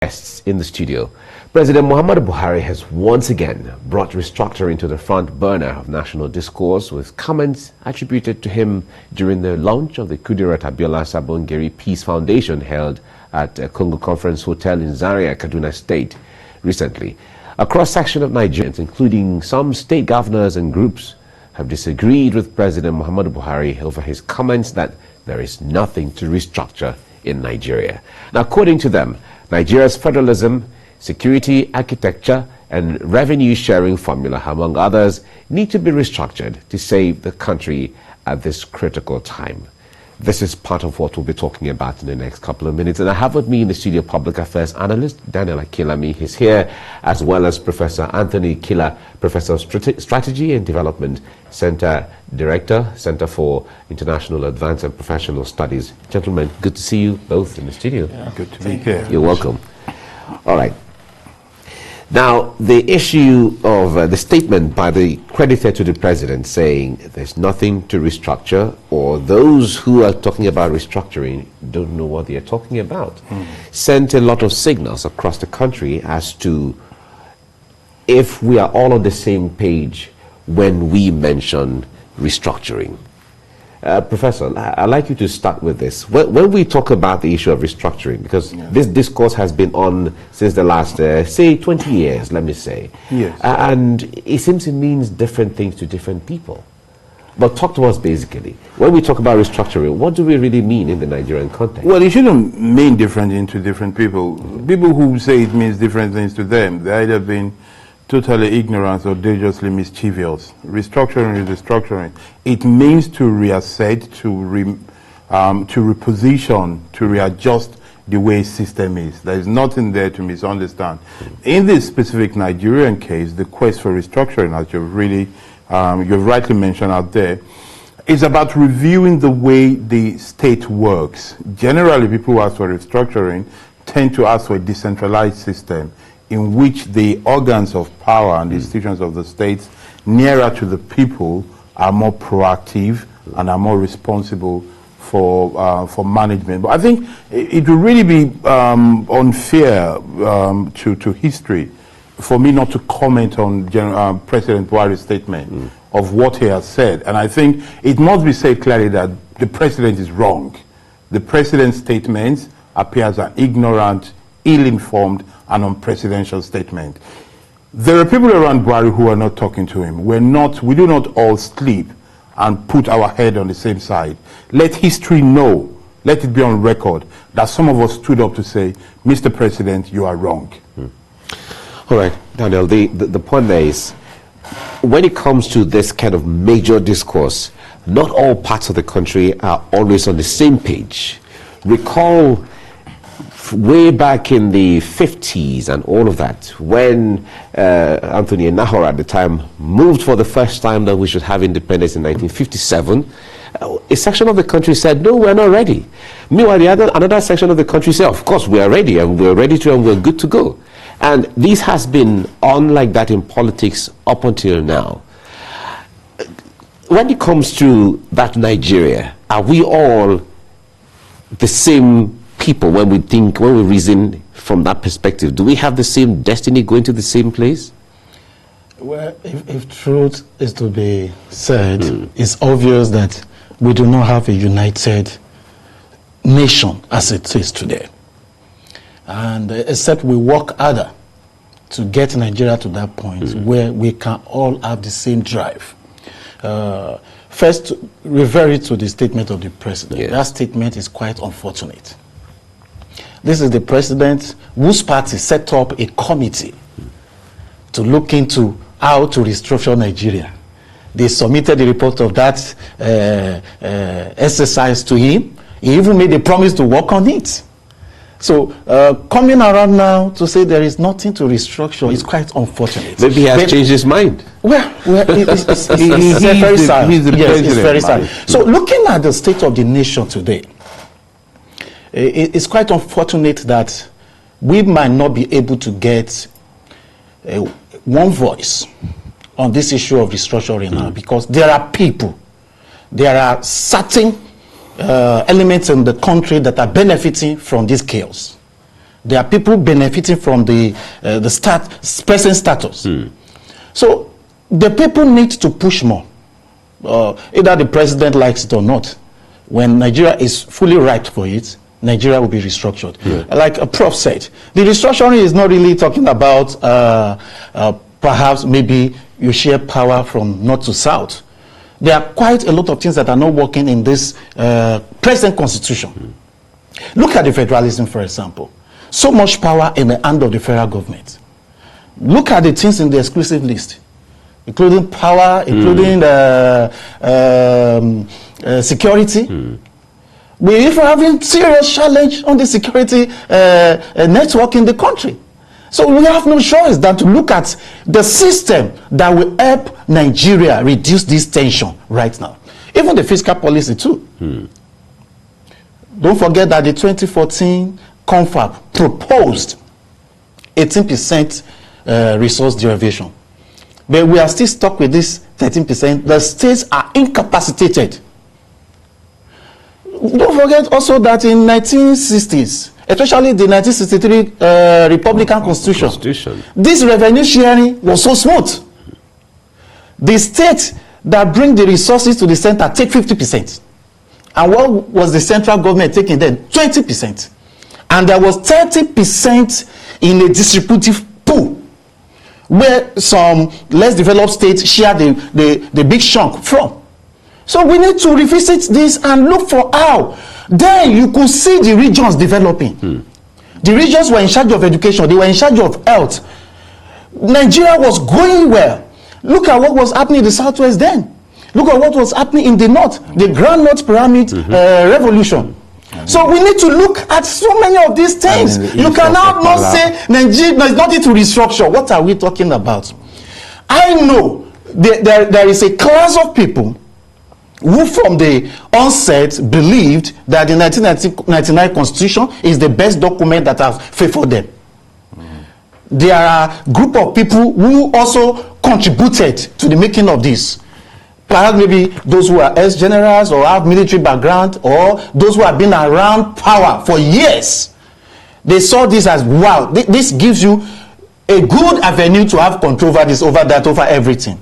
Guests in the studio. President Muhammadu Buhari has once again brought restructuring to the front burner of national discourse with comments attributed to him during the launch of the Kudirat Abiola Sabongeri Peace Foundation held at Congo Conference Hotel in Zaria, Kaduna State recently. A cross-section of Nigerians, including some state governors and groups, have disagreed with President Muhammadu Buhari over his comments that there is nothing to restructure in Nigeria. Now, according to them, Nigeria's federalism, security architecture, and revenue sharing formula, among others, need to be restructured to save the country at this critical time. This is part of what we'll be talking about in the next couple of minutes. And I have with me in the studio public affairs analyst Daniel Akinlami. He's here, as well as Professor Anthony Killer, Professor of Strategy and Development Center Director, Center for International Advanced and Professional Studies. Gentlemen, good to see you both in the studio. Yeah, good to be here. You're welcome. All right. Now, the issue of the statement by the creditor to the president saying there's nothing to restructure, or those who are talking about restructuring don't know what they're talking about, sent a lot of signals across the country as to if we are all on the same page when we mention restructuring. Professor, I'd like you to start with this. When we talk about the issue of restructuring, because this discourse has been on since the last, say, 20 years, let me say. Yes. And it seems it means different things to different people. But talk to us basically. When we talk about restructuring, what do we really mean in the Nigerian context? Well, it shouldn't mean different things to different people. People who say it means different things to them, they either been totally ignorant or dangerously mischievous. Restructuring is restructuring. It means to reassert, to reposition, to readjust the way system is. There is nothing there to misunderstand. In this specific Nigerian case, the quest for restructuring, as you've rightly mentioned out there, is about reviewing the way the state works. Generally, people who ask for restructuring tend to ask for a decentralized system in which the organs of power and the institutions of the states nearer to the people are more proactive and are more responsible for management. But I think it would really be unfair to history for me not to comment on President Buhari's statement of what he has said. And I think it must be said clearly that the president is wrong. The president's statements appear as an ignorant, ill-informed, and unpresidential statement. There are people around Buhari who are not talking to him. We do not all sleep and put our head on the same side. Let history know, let it be on record, that some of us stood up to say, Mr. President, you are wrong. All right, Daniel, the point there is, when it comes to this kind of major discourse, not all parts of the country are always on the same page. Recall way back in the 50s and all of that, when Anthony Enahoro at the time moved for the first time that we should have independence in 1957, a section of the country said, no, we're not ready. Meanwhile, another section of the country said, of course, we are ready, and we're ready to, and we're good to go. And this has been on like that in politics up until now. When it comes to that Nigeria, are we all the same people when we reason from that perspective? Do we have the same destiny, going to the same place? Well, if truth is to be said, it's obvious that we do not have a united nation as it is today. And except we work harder to get Nigeria to that point where we can all have the same drive. First, refer to the statement of the president. Yes. That statement is quite unfortunate. This is the president whose party set up a committee to look into how to restructure Nigeria. They submitted the report of that exercise to him. He even made a promise to work on it. So coming around now to say there is nothing to restructure is quite unfortunate. Maybe he has changed his mind. Well, it's very sad. He's the president. It's very sad. So looking at the state of the nation today, it's quite unfortunate that we might not be able to get one voice on this issue of restructuring now, because there are people, there are certain elements in the country that are benefiting from this chaos. There are people benefiting from the present status. So the people need to push more. Either the president likes it or not. When Nigeria is fully ripe for it, Nigeria will be restructured. Like a prof said, the restructuring is not really talking about perhaps maybe you share power from north to south. There are quite a lot of things that are not working in this present constitution. Look at the federalism, for example. So much power in the hand of the federal government. Look at the things in the exclusive list, including power, including security. We're even having serious challenge on the security network in the country. So we have no choice than to look at the system that will help Nigeria reduce this tension right now. Even the fiscal policy too. Don't forget that the 2014 confab proposed 18% resource derivation. But we are still stuck with this 13%. The states are incapacitated. Don't forget also that in 1960s, especially the 1963 Republican Constitution, this revenue sharing was so smooth. The states that bring the resources to the center take 50%. And what was the central government taking then? 20%. And there was 30% in a distributive pool, where some less developed states share the big chunk from. So we need to revisit this and look for how. Then you could see the regions developing. The regions were in charge of education. They were in charge of health. Nigeria was going well. Look at what was happening in the southwest then. Look at what was happening in the north. The Grand North Pyramid Revolution. So we need to look at so many of these things. You cannot not say Nigeria is nothing to restructure. What are we talking about? I know there is a class of people who from the onset believed that the 1999 Constitution is the best document that has favored them. There are a group of people who also contributed to the making of this. Perhaps maybe those who are ex-generals or have military background, or those who have been around power for years. They saw this as, wow, this gives you a good avenue to have control over this, over that, over everything.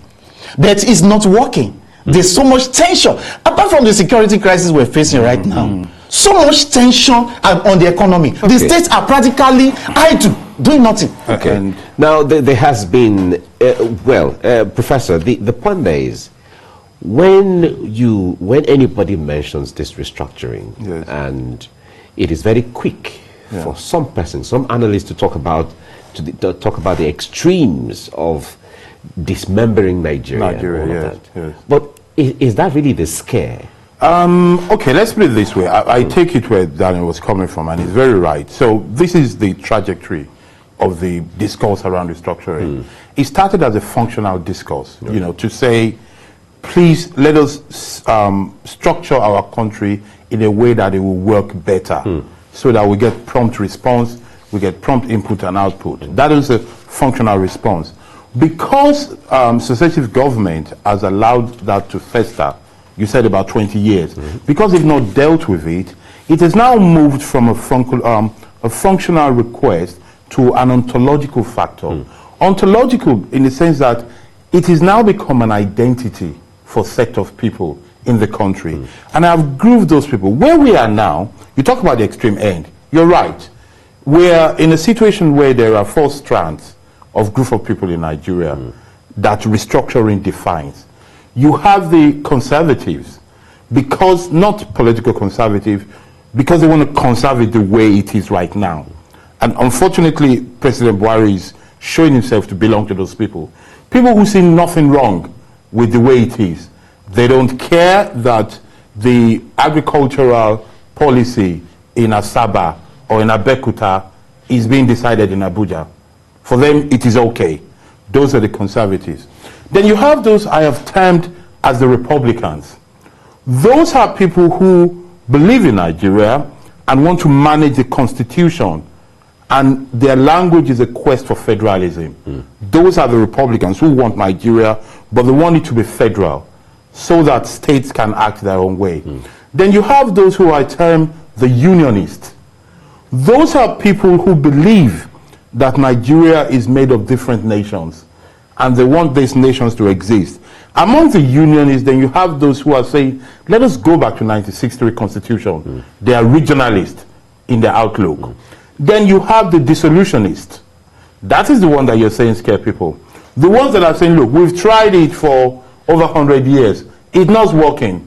But it's not working. There's so much tension. Apart from the security crisis we're facing right now, so much tension on the economy. Okay. The states are practically idle, doing nothing. Okay. And now there has been, Professor, the point there is, when anybody mentions this restructuring, and it is very quick for some persons, some analysts to talk about the extremes of dismembering Nigeria. But is that really the scare? Okay, let's put it this way. I take it where Daniel was coming from, and he's very right. So this is the trajectory of the discourse around restructuring. It started as a functional discourse, to say, please let us structure our country in a way that it will work better, so that we get prompt response, we get prompt input and output. That is a functional response. Because successive government has allowed that to fester, you said about 20 years, because they've not dealt with it, it has now moved from a functional request to an ontological factor. Ontological in the sense that it has now become an identity for a set of people in the country. And I've grooved those people. Where we are now, you talk about the extreme end, you're right. We're in a situation where there are 4 strands of group of people in Nigeria that restructuring defines. You have the conservatives, because not political conservative, because they want to conserve it the way it is right now. And unfortunately, President Buhari is showing himself to belong to those people. People who see nothing wrong with the way it is. They don't care that the agricultural policy in Asaba or in Abeokuta is being decided in Abuja. For them, it is okay. Those are the conservatives. Then you have those I have termed as the Republicans. Those are people who believe in Nigeria and want to manage the constitution, and their language is a quest for federalism. Those are the Republicans who want Nigeria, but they want it to be federal so that states can act their own way. Then you have those who I term the Unionists, Those are people who believe that Nigeria is made of different nations and they want these nations to exist. Among the unionists, then you have those who are saying, let us go back to 1963 Constitution. They are regionalists in their outlook. Then you have the dissolutionist. That is the one that you're saying scare people. The ones that are saying, look, we've tried it for over 100 years. It's not working.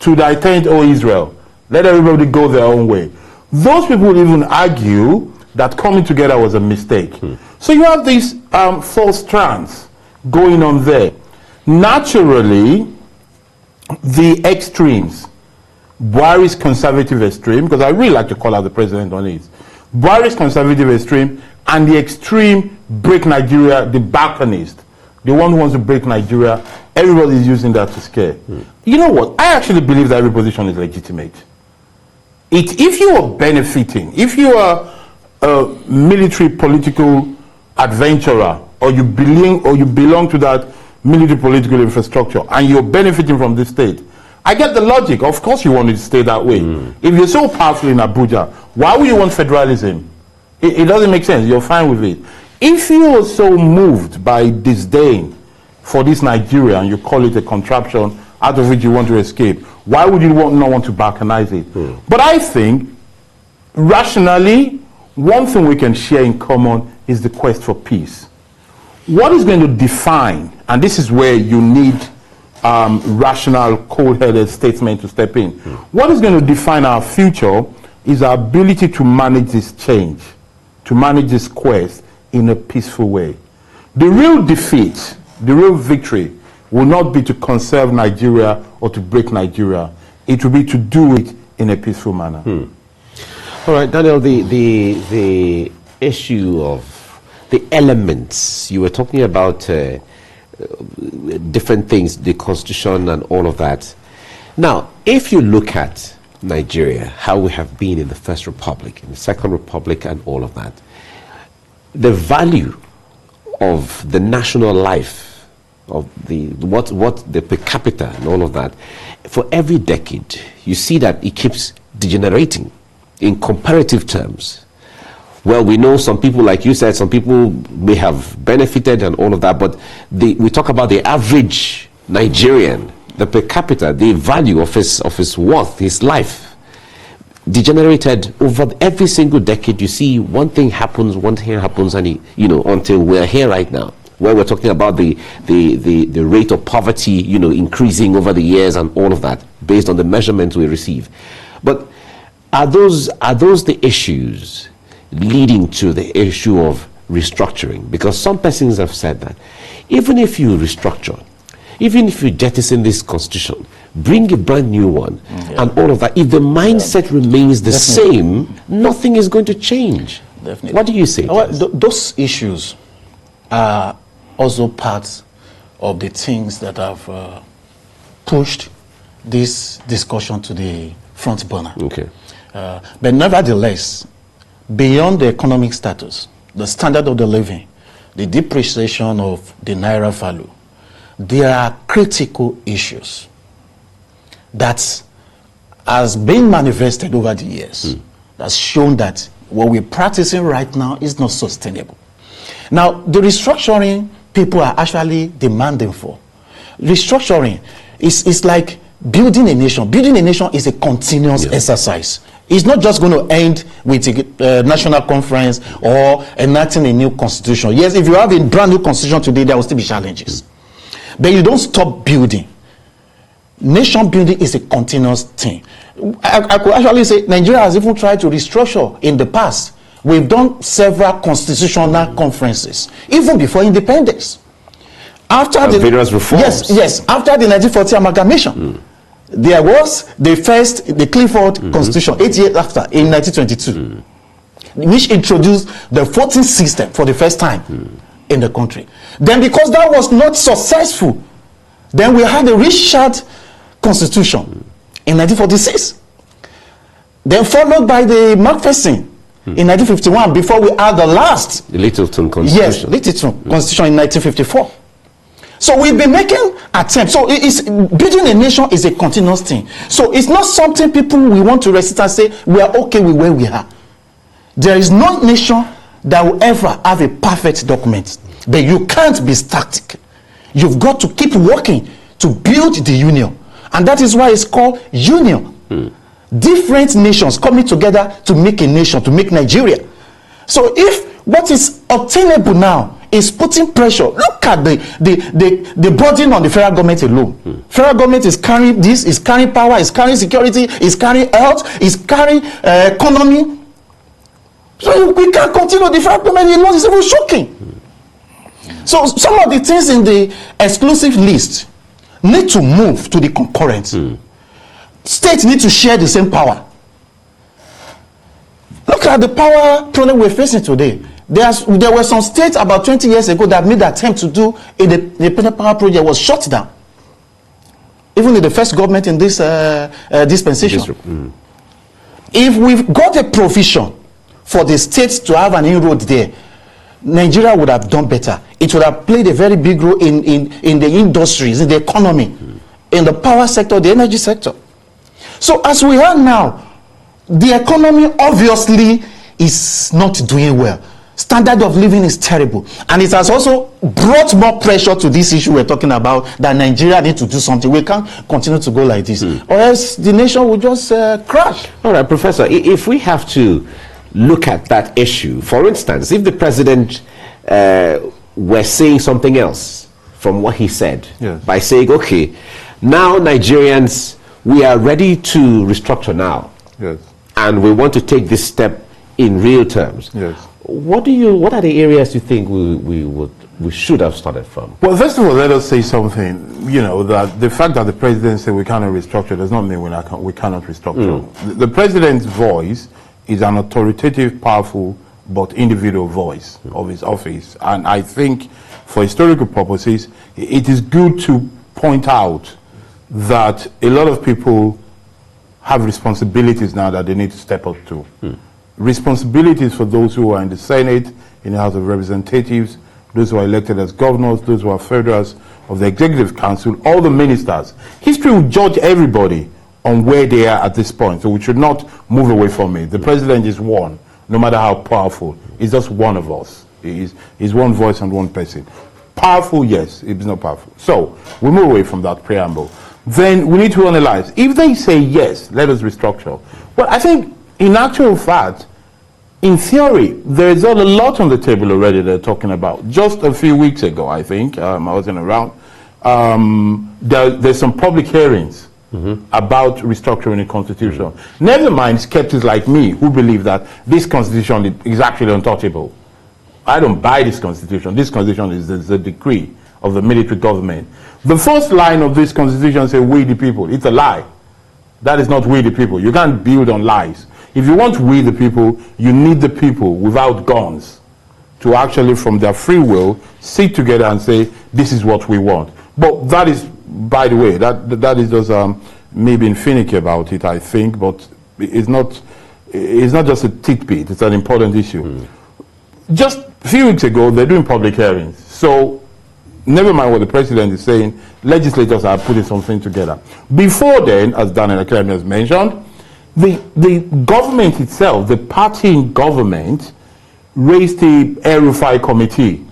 To thy tent, O Israel. Let everybody go their own way. Those people even argue that coming together was a mistake. So you have these false strands going on there. Naturally, the extremes, Buhari's conservative extreme, because I really like to call out the president on it, Buhari's conservative extreme and the extreme break Nigeria, the balkanist, the one who wants to break Nigeria, everybody is using that to scare. You know what? I actually believe that every position is legitimate. If you are benefiting, if you are a military political adventurer, or you belong to that military political infrastructure, and you're benefiting from this state, I get the logic. Of course you want it to stay that way. If you're so powerful in Abuja, why would you want federalism? It doesn't make sense. You're fine with it. If you are so moved by disdain for this Nigeria, and you call it a contraption out of which you want to escape, why would you not want to balkanize it? But I think, rationally, one thing we can share in common is the quest for peace. What is going to define, and this is where you need rational, cold-headed statesmen to step in. What is going to define our future is our ability to manage this change, to manage this quest in a peaceful way. The real defeat, the real victory, will not be to conserve Nigeria or to break Nigeria. It will be to do it in a peaceful manner. All right, Daniel, the issue of the elements, you were talking about different things, the constitution and all of that. Now, if you look at Nigeria, how we have been in the First Republic, in the Second Republic and all of that, the value of the national life, of the per capita and all of that, for every decade, you see that it keeps degenerating in comparative terms. Well, we know some people, like you said, some people may have benefited and all of that, but we talk about the average Nigerian, the per capita, the value of his worth, his life, degenerated over every single decade. You see one thing happens, and until we're here right now, where we're talking about the rate of poverty, increasing over the years and all of that, based on the measurements we receive. But are those the issues leading to the issue of restructuring? Because some persons have said that even if you restructure, even if you jettison this constitution, bring a brand new one, and all of that, if the mindset remains the same, nothing is going to change. Definitely. What do you say? Well, those issues are also part of the things that have pushed this discussion to the front burner. Okay. But nevertheless, beyond the economic status, the standard of the living, the depreciation of the naira value, there are critical issues that has been manifested over the years, that's shown that what we're practicing right now is not sustainable. Now, the restructuring people are actually demanding for, restructuring is like building a nation. Building a nation is a continuous exercise. It's not just going to end with a national conference or enacting a new constitution. Yes, if you have a brand new constitution today, there will still be challenges. But you don't stop building. Nation building is a continuous thing. I could actually say Nigeria has even tried to restructure in the past. We've done several constitutional conferences, even before independence. After the various reforms. Yes, after the 1940 amalgamation. There was the Clifford Constitution 8 years after, in 1922, which introduced the 14th system for the first time in the country. Then, because that was not successful, then we had the Richard Constitution in 1946. Then followed by the Macpherson in 1951, before we had the last. The Littleton Constitution. Yes, Littleton Constitution in 1954. So we've been making attempts. So building a nation is a continuous thing. So it's not something people we want to resist and say we are okay with where we are. There is no nation that will ever have a perfect document. But you can't be static. You've got to keep working to build the union. And that is why it's called union. Different nations coming together to make a nation, to make Nigeria. So if what is obtainable now is putting pressure, look at the burden on the federal government alone. Federal government is carrying this, is carrying power, is carrying security, is carrying health, is carrying economy. So we can't continue. The federal government alone is even shocking. So some of the things in the exclusive list need to move to the concurrent. States need to share the same power. Look at the power problem we're facing today. There were some states about 20 years ago that made the attempt to do the independent power project was shut down. Even in the first government in this dispensation. If we've got a provision for the states to have an inroad there, Nigeria would have done better. It would have played a very big role in the industries, in the economy, in the power sector, the energy sector. So as we are now, the economy obviously is not doing well. Standard of living is terrible. And it has also brought more pressure to this issue we're talking about, that Nigeria needs to do something. We can't continue to go like this. Or else the nation will just crash. All right, Professor, if we have to look at that issue, for instance, if the president were saying something else from what he said, by saying, okay, now Nigerians, we are ready to restructure now. And we want to take this step in real terms. What are the areas you think we should have started from? Well, first of all, let us say something. You know, that the fact that the president said we cannot restructure does not mean we cannot restructure. The president's voice is an authoritative, powerful, but individual voice of his office. And I think for historical purposes, it is good to point out that a lot of people have responsibilities now that they need to step up to. Responsibilities for those who are in the Senate, in the House of Representatives, those who are elected as governors, those who are federals of the Executive Council, all the ministers. History will judge everybody on where they are at this point, so we should not move away from it. The president is one, no matter how powerful. He's just one of us. He's one voice and one person. Powerful, yes, he's not powerful. So we move away from that preamble. Then we need to analyze. If they say yes, let us restructure. Well, I think in actual fact, in theory, there is a lot on the table already they're talking about. Just a few weeks ago, I think, I wasn't around, there's some public hearings about restructuring the Constitution. Never mind skeptics like me who believe that this Constitution is actually untouchable. I don't buy this Constitution. This Constitution is the decree of the military government. The first line of this Constitution says, we the people. It's a lie. That is not we the people. You can't build on lies. If you want we the people, you need the people without guns to actually, from their free will, sit together and say, this is what we want. But that is, by the way, that is just me being finicky about it, I think, but it's not just a tidbit, it's an important issue. Just a few weeks ago, they're doing public hearings. So, never mind what the president is saying, legislators are putting something together. Before then, as Daniel Academy has mentioned, the government itself, the party in government, raised the El-Rufai committee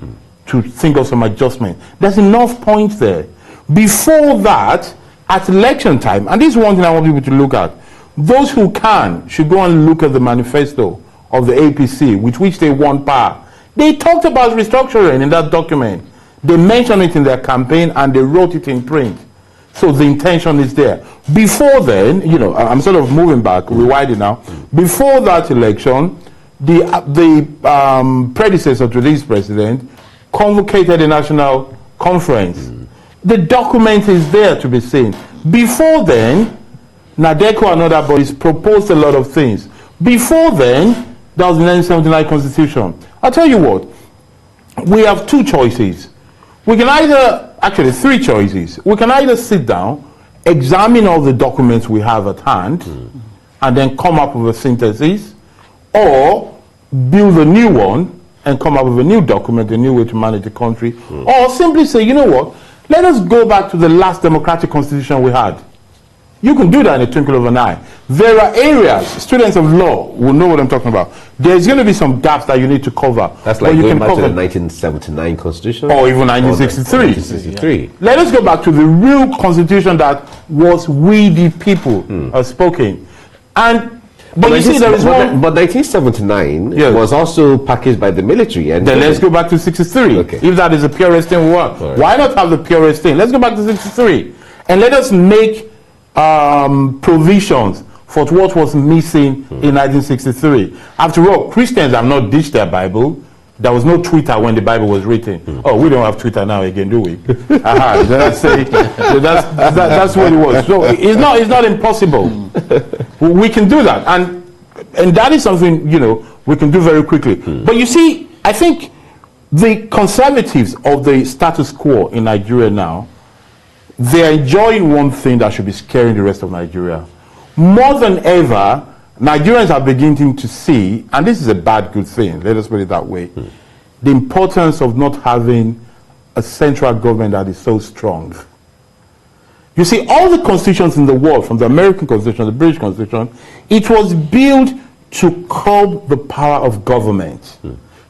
to think of some adjustment. There's enough points there. Before that, at election time, and this is one thing I want people to look at, those who can should go and look at the manifesto of the APC, with which they want power. They talked about restructuring in that document. They mentioned it in their campaign and they wrote it in print. So the intention is there. Before then, you know, I'm sort of moving back, rewinding now. Before that election, the predecessor to this president convocated a national conference. The document is there to be seen. Before then, NADECO and other bodies proposed a lot of things. Before then, that was the 1979 Constitution. I'll tell you what, we have two choices. We can either, actually three choices. We can either sit down, examine all the documents we have at hand, and then come up with a synthesis, or build a new one and come up with a new document, a new way to manage the country, or simply say, you know what, let us go back to the last democratic constitution we had. You can do that in a twinkle of an eye. There are areas, students of law will know what I'm talking about. There's going to be some gaps that you need to cover. That's like going back to the 1979 Constitution? Or even 1963. 1963. Let us go back to the real constitution that was we the people spoken. But you see, there is one. But 1979 was also packaged by the military. And then let's go back to 63. Okay. If that is the purest thing we want. Right. Why not have the purest thing? Let's go back to 63. And let us make provisions for what was missing in 1963. After all, Christians have not ditched their Bible. There was no Twitter when the Bible was written. Oh, we don't have Twitter now again, do we? That's what it was. So it's not impossible. We can do that, and that is something we can do very quickly. But you see, I think the conservatives of the status quo in Nigeria now, they are enjoying one thing that should be scaring the rest of Nigeria. More than ever, Nigerians are beginning to see, and this is a good thing, let us put it that way, the importance of not having a central government that is so strong. You see, all the constitutions in the world, from the American Constitution, the British Constitution, it was built to curb the power of government,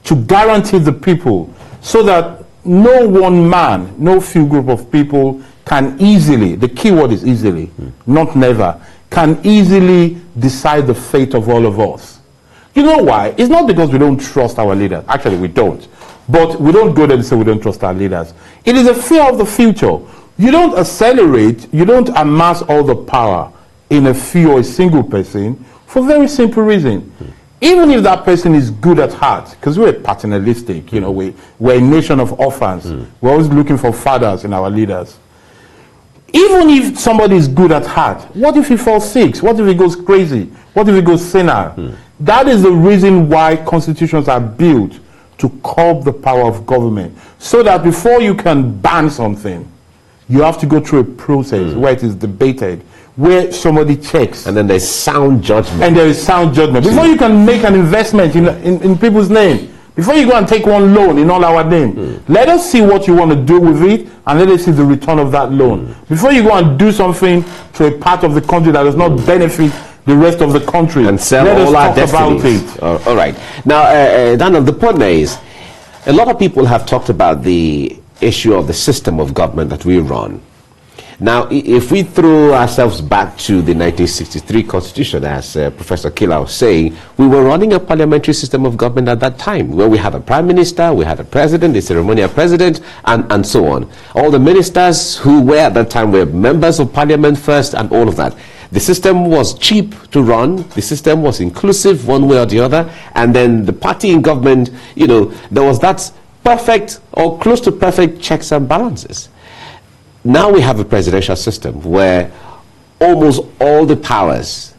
to guarantee the people, so that no one man, no few group of people can easily, the key word is easily, not never, can easily decide the fate of all of us. You know why? It's not because we don't trust our leaders. Actually, we don't. But we don't go there to say we don't trust our leaders. It is a fear of the future. You don't accelerate, you don't amass all the power in a few or a single person for a very simple reason. Even if that person is good at heart, because we're paternalistic, we're a nation of orphans. We're always looking for fathers in our leaders. Even if somebody is good at heart, what if he falls sick? What if he goes crazy? What if he goes senile? That is the reason why constitutions are built, to curb the power of government. So that before you can ban something, you have to go through a process where it is debated, where somebody checks. And then there's sound judgment. And there is sound judgment. Before you can make an investment in people's name, before you go and take one loan in all our name, let us see what you want to do with it, and let us see the return of that loan. Before you go and do something to a part of the country that does not benefit the rest of the country, and sell let all us our talk destinies. about it. All right. Now, Daniel, the point is, a lot of people have talked about the issue of the system of government that we run. Now, if we throw ourselves back to the 1963 Constitution, as Professor Kila was saying, we were running a parliamentary system of government at that time, where we had a prime minister, we had a president, a ceremonial president, and so on. All the ministers who were at that time were members of parliament first, and all of that. The system was cheap to run, the system was inclusive one way or the other, and then the party in government, there was that perfect or close to perfect checks and balances. Now we have a presidential system where almost all the powers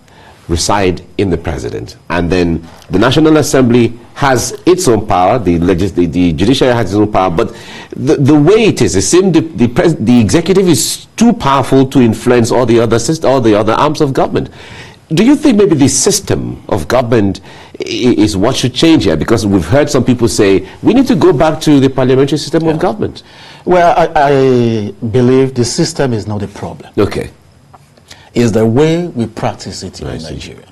reside in the president, and then the National Assembly has its own power, the judiciary has its own power, but the way it seems the executive is too powerful to influence all the other arms of government. Do you think maybe the system of government is what should change here? Because we've heard some people say we need to go back to the parliamentary system of government. Well, I believe the system is not the problem. Okay. It's the way we practice it in Nigeria.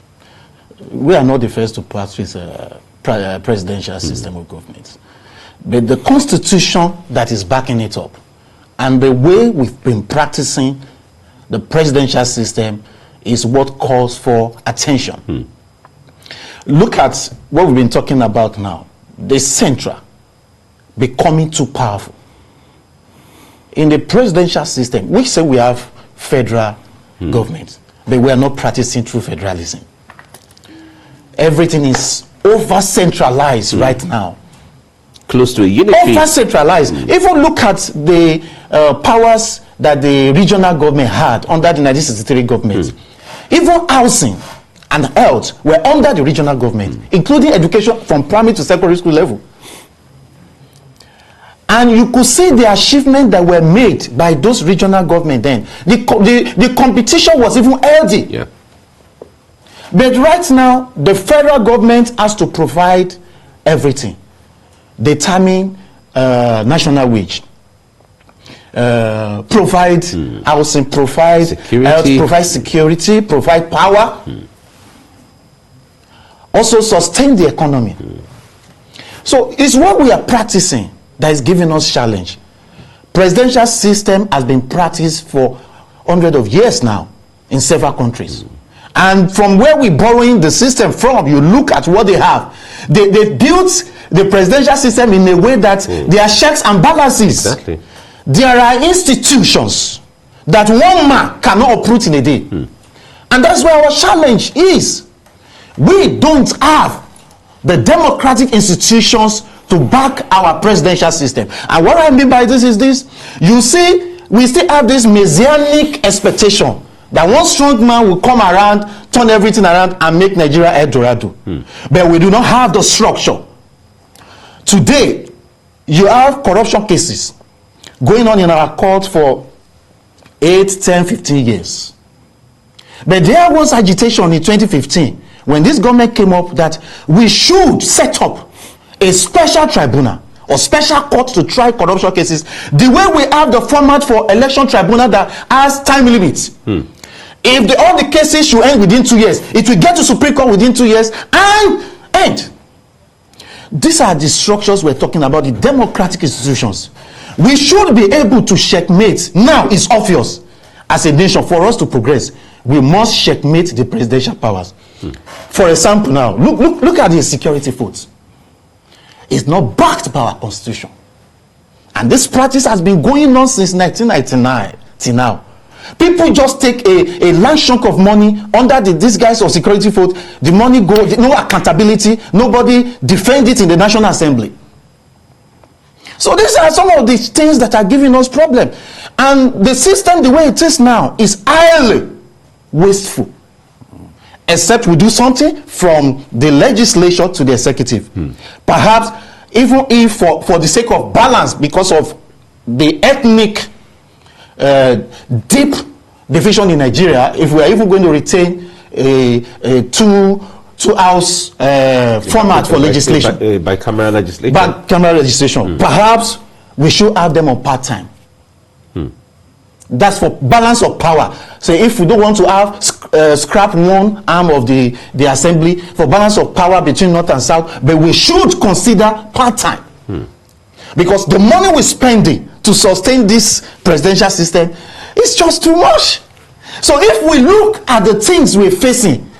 We are not the first to practice a presidential system of government. But the constitution that is backing it up, and the way we've been practicing the presidential system, is what calls for attention. Look at what we've been talking about now, the central becoming too powerful. In the presidential system, we say we have federal government, but we are not practicing true federalism. Everything is over-centralized right now. Close to a unity. Over-centralized. Even look at the powers that the regional government had under the 1963 government. Even housing and health were under the regional government, including education from primary to secondary school level. And you could see the achievements that were made by those regional government then. The competition was even healthy. Yeah. But right now, the federal government has to provide everything. Determine national wage, provide housing, provide security, provide security, provide power, also sustain the economy. So it's what we are practicing that is giving us challenge. Presidential system has been practiced for hundreds of years now in several countries. And from where we're borrowing the system from, you look at what they have. They built the presidential system in a way that there are checks and balances. Exactly. There are institutions that one man cannot uproot in a day. And that's where our challenge is. We don't have the democratic institutions to back our presidential system. And what I mean by this is this. You see, we still have this messianic expectation that one strong man will come around, turn everything around, and make Nigeria El Dorado. But we do not have the structure. Today, you have corruption cases going on in our court for 8, 10, 15 years. But there was agitation in 2015 when this government came up that we should set up a special tribunal or special court to try corruption cases, the way we have the format for election tribunal that has time limits. If all the cases should end within 2 years, it will get to Supreme Court within 2 years and end. These are the structures we're talking about, the democratic institutions. We should be able to checkmate. Now it's obvious as a nation, for us to progress, we must checkmate the presidential powers. For example, now look at the security votes. It's not backed by our constitution, and this practice has been going on since 1999 till now. People just take a large chunk of money under the disguise of security vote. The money goes, no accountability, nobody defend it in the National Assembly. So these are some of the things that are giving us problem. And the system, the way it is now, is highly wasteful. Except we do something from the legislature to the executive. Perhaps even if for the sake of balance, because of the ethnic deep division in Nigeria, if we are even going to retain a two-house format for legislation, bicameral legislation, perhaps we should have them on part-time. That's for balance of power. So if we don't want to have scrap one arm of the assembly for balance of power between north and south, but we should consider part-time. Because the money we're spending to sustain this presidential system is just too much. So if we look at the things we're facing,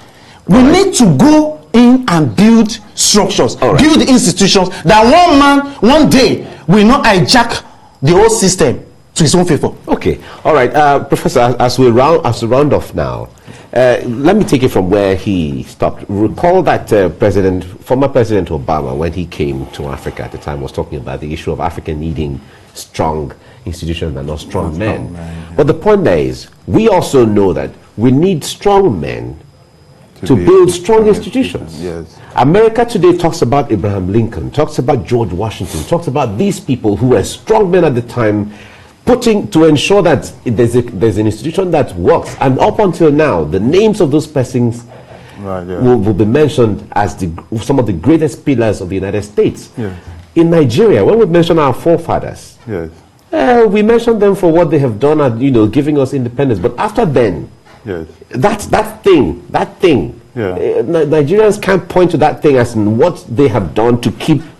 we need to go in and build structures, build institutions that one man, one day, will not hijack the whole system to his own favor. Okay, all right, Professor. As we round off now, let me take it from where he stopped. Recall that former President Obama, when he came to Africa at the time, was talking about the issue of Africa needing strong institutions and not strong men. But the point there is, we also know that we need strong men to build strong institutions. Yes. America today talks about Abraham Lincoln, talks about George Washington, talks about these people who were strong men at the time, putting to ensure that there's an institution that works. And up until now, the names of those persons will be mentioned as some of the greatest pillars of the United States. Yes. In Nigeria, when we mention our forefathers, we mention them for what they have done at, giving us independence. But after then, that thing, Nigerians can't point to that thing as in what they have done to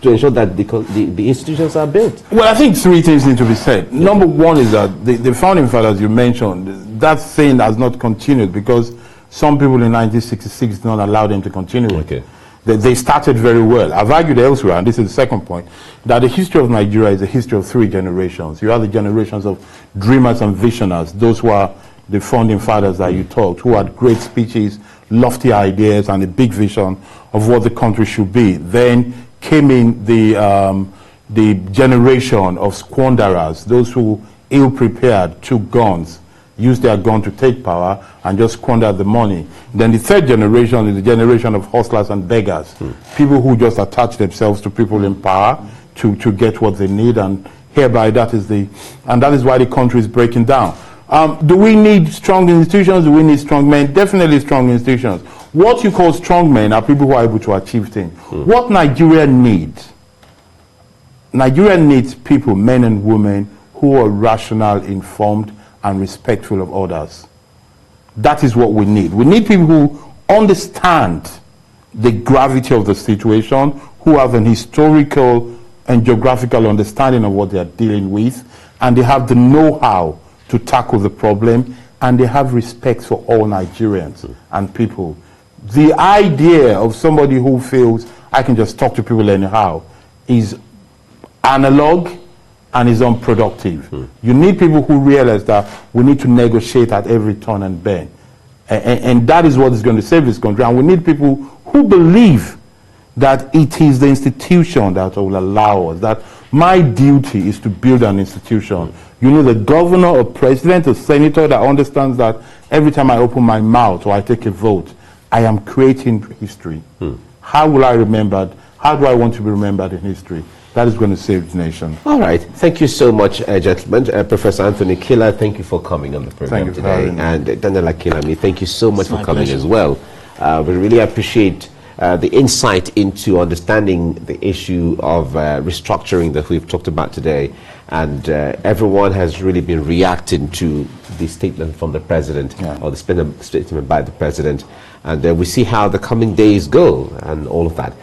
ensure that the institutions are built. Well, I think three things need to be said. Number one is that the founding fathers you mentioned, that thing has not continued because some people in 1966 did not allow them to continue. Okay. They started very well. I've argued elsewhere, and this is the second point, that the history of Nigeria is a history of 3 generations. You have the generations of dreamers and visionaries, those who are the founding fathers that you talked, who had great speeches, lofty ideas, and a big vision of what the country should be. Then came in the generation of squanderers, those who ill-prepared, took guns, used their gun to take power, and just squandered the money. Then the third generation is the generation of hustlers and beggars, people who just attach themselves to people in power to get what they need, and hereby that is why the country is breaking down. Do we need strong institutions? Do we need strong men? Definitely strong institutions. What you call strong men are people who are able to achieve things. What Nigeria needs people, men and women, who are rational, informed, and respectful of others. That is what we need. We need people who understand the gravity of the situation, who have an historical and geographical understanding of what they are dealing with, and they have the know-how to tackle the problem, and they have respect for all Nigerians and people. The idea of somebody who feels I can just talk to people anyhow is analog and is unproductive. You need people who realize that we need to negotiate at every turn and bend. And that is what is going to save this country. And we need people who believe that it is the institution that will allow us, that my duty is to build an institution. You need a governor, a president, a senator that understands that every time I open my mouth or I take a vote, I am creating history. How will I be remembered? How do I want to be remembered in history? That is going to save the nation. All right. Thank you so much, gentlemen. Professor Anthony Kila, thank you for coming on the program today. And Daniel Akinlami, thank you so much for coming as well. We really appreciate the insight into understanding the issue of restructuring that we've talked about today. And everyone has really been reacting to the statement from the president, or the statement by the president. And we see how the coming days go and all of that.